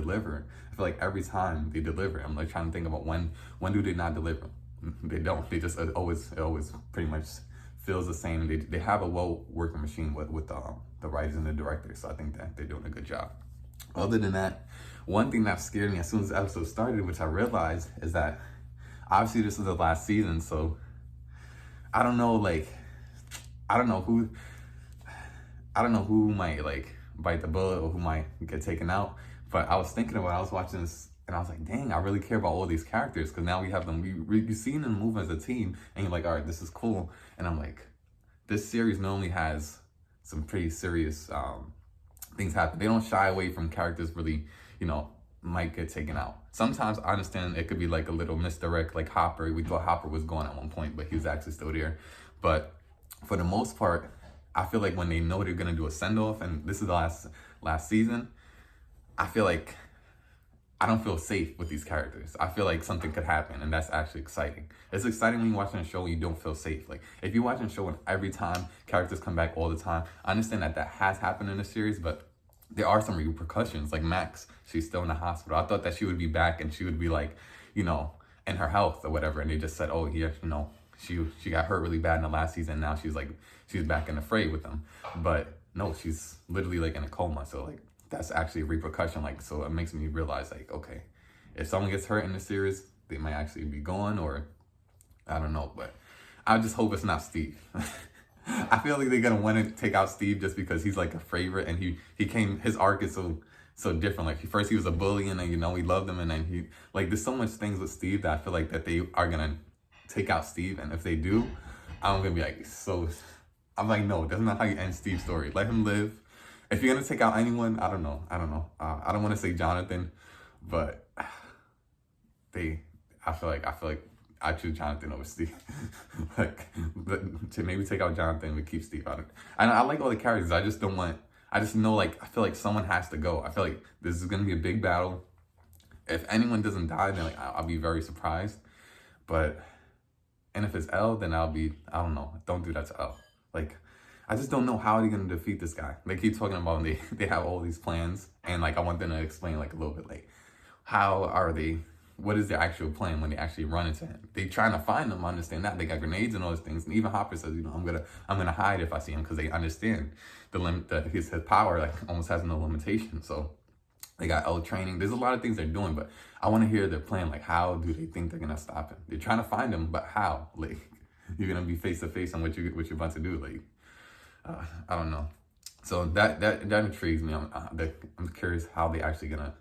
deliver. I feel like every time they deliver, I'm like trying to think about when do they not deliver? They don't. They just it always pretty much feels the same. They have a well working machine with the writers and the directors. So I think that they're doing a good job. Other than that, one thing that scared me as soon as the episode started, which I realized, is that obviously this is the last season. So I don't know, like, I don't know who might like bite the bullet or who might get taken out. But I was thinking about, I was watching this and I was like, dang, I really care about all these characters, because now we have them. You've seen them move as a team, and you're like, all right, this is cool. And I'm like, this series normally has some pretty serious things happen. They don't shy away from characters really, might get taken out. Sometimes I understand it could be like a little misdirect, like Hopper. We thought Hopper was gone at one point, but he was actually still there. But for the most part, I feel like when they know they're gonna do a send-off, and this is the last season, I feel like I don't feel safe with these characters. I feel like something could happen, and that's actually exciting. It's exciting when you're watching a show and you don't feel safe. Like, if you're watching a show and every time characters come back all the time, I understand that has happened in the series, but there are some repercussions. Like Max, she's still in the hospital. I thought that she would be back and she would be like, in her health or whatever, and they just said, oh, yeah, she got hurt really bad in the last season. Now she's back in the fray with them. But no, she's literally like in a coma. So like, that's actually a repercussion. Like, so it makes me realize, like, okay, if someone gets hurt in the series, they might actually be gone, or I don't know. But I just hope it's not Steve. I feel like they're gonna want to take out Steve just because he's like a favorite, and his arc is so different. Like, first he was a bully, and then we loved him, and then there's so much things with Steve that I feel like that they are gonna take out Steve, and if they do, I'm gonna be like, I'm like, no, that's not how you end Steve's story. Let him live. If you're gonna take out anyone, I don't know. I don't want to say Jonathan, but I feel like I choose Jonathan over Steve. To maybe take out Jonathan, but keep Steve out of it. I like all the characters. I just know, like, I feel like someone has to go. I feel like this is gonna be a big battle. If anyone doesn't die, then like I'll be very surprised. And if it's L, then I don't know. Don't do that to L. Like, I just don't know how they're gonna defeat this guy. They keep talking about they have all these plans, and like I want them to explain like a little bit, like, what is their actual plan when they actually run into him? They trying to find him. I understand that. They got grenades and all those things. And even Hopper says, I'm gonna hide if I see him, because they understand the limit, that his power like almost has no limitation. So they got L training. There's a lot of things they're doing, but I want to hear their plan. Like, how do they think they're gonna stop him? They're trying to find him, but how? Like, you're gonna be face to face on what you're about to do. Like, I don't know. So that intrigues me. I'm curious how they actually gonna